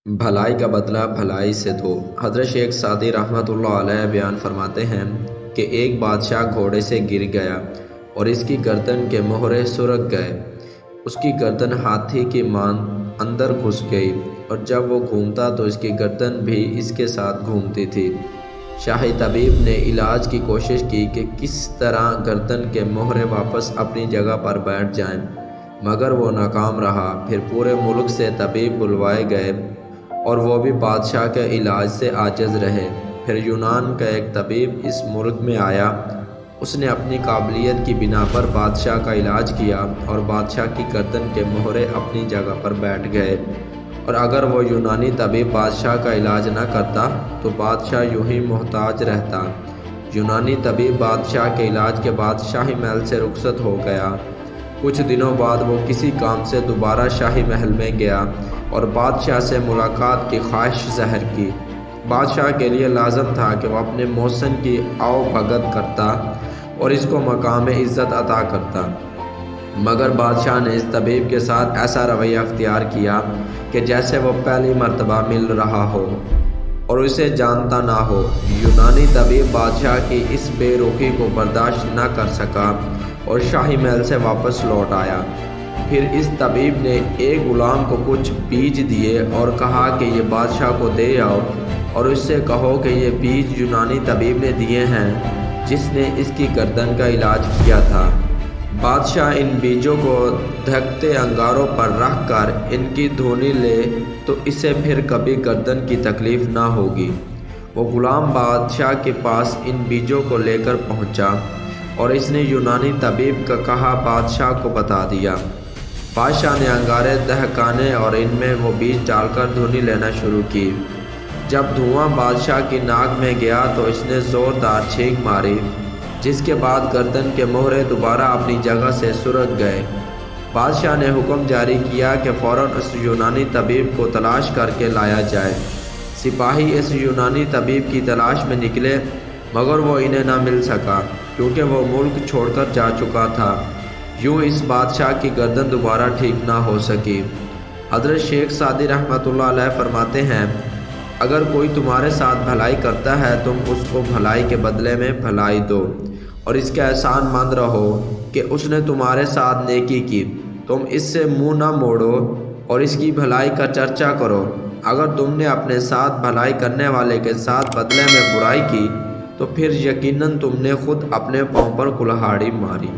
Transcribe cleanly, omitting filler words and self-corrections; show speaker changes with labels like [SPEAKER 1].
[SPEAKER 1] بھلائی کا بدلہ بھلائی سے دو۔ حضرت شیخ سعدی رحمۃ اللہ علیہ بیان فرماتے ہیں کہ ایک بادشاہ گھوڑے سے گر گیا اور اس کی گردن کے مہرے سرک گئے۔ اس کی گردن ہاتھی کی مانند اندر گھس گئی اور جب وہ گھومتا تو اس کی گردن بھی اس کے ساتھ گھومتی تھی۔ شاہی طبیب نے علاج کی کوشش کی کہ کس طرح گردن کے مہرے واپس اپنی جگہ پر بیٹھ جائیں، مگر وہ ناکام رہا۔ پھر پورے ملک سے طبیب بلوائے گئے اور وہ بھی بادشاہ کے علاج سے عاجز رہے۔ پھر یونان کا ایک طبیب اس ملک میں آیا۔ اس نے اپنی قابلیت کی بنا پر بادشاہ کا علاج کیا اور بادشاہ کی گردن کے مہرے اپنی جگہ پر بیٹھ گئے، اور اگر وہ یونانی طبیب بادشاہ کا علاج نہ کرتا تو بادشاہ یوں ہی محتاج رہتا۔ یونانی طبیب بادشاہ کے علاج کے بعد شاہی محل سے رخصت ہو گیا۔ کچھ دنوں بعد وہ کسی کام سے دوبارہ شاہی محل میں گیا اور بادشاہ سے ملاقات کی خواہش ظاہر کی۔ بادشاہ کے لیے لازم تھا کہ وہ اپنے محسن کی آؤ بھگت کرتا اور اس کو مقام عزت عطا کرتا، مگر بادشاہ نے اس طبیب کے ساتھ ایسا رویہ اختیار کیا کہ جیسے وہ پہلی مرتبہ مل رہا ہو اور اسے جانتا نہ ہو۔ یونانی طبیب بادشاہ کی اس بے رخی کو برداشت نہ کر سکا اور شاہی محل سے واپس لوٹ آیا۔ پھر اس طبیب نے ایک غلام کو کچھ بیج دیے اور کہا کہ یہ بادشاہ کو دے آؤ اور اس سے کہو کہ یہ بیج یونانی طبیب نے دیے ہیں جس نے اس کی گردن کا علاج کیا تھا۔ بادشاہ ان بیجوں کو دھکتے انگاروں پر رکھ کر ان کی دھونی لے تو اسے پھر کبھی گردن کی تکلیف نہ ہوگی۔ وہ غلام بادشاہ کے پاس ان بیجوں کو لے کر پہنچا اور اس نے یونانی طبیب کا کہا بادشاہ کو بتا دیا۔ بادشاہ نے انگارے دہکانے اور ان میں وہ بیج ڈال کر دھونی لینا شروع کی۔ جب دھواں بادشاہ کی ناک میں گیا تو اس نے زوردار چھینک ماری، جس کے بعد گردن کے مہرے دوبارہ اپنی جگہ سے سرک گئے۔ بادشاہ نے حکم جاری کیا کہ فوراً اس یونانی طبیب کو تلاش کر کے لایا جائے۔ سپاہی اس یونانی طبیب کی تلاش میں نکلے، مگر وہ انہیں نہ مل سکا کیونکہ وہ ملک چھوڑ کر جا چکا تھا۔ یوں اس بادشاہ کی گردن دوبارہ ٹھیک نہ ہو سکی۔ حضرت شیخ سعدی رحمۃ اللہ علیہ فرماتے ہیں، اگر کوئی تمہارے ساتھ بھلائی کرتا ہے تم اس کو بھلائی کے بدلے میں بھلائی دو، اور اس کا احسان مند رہو کہ اس نے تمہارے ساتھ نیکی کی، تم اس سے منہ نہ موڑو اور اس کی بھلائی کا چرچا کرو۔ اگر تم نے اپنے ساتھ بھلائی کرنے والے کے ساتھ بدلے میں برائی کی تو پھر یقیناً تم نے خود اپنے پاؤں پر کلہاڑی ماری۔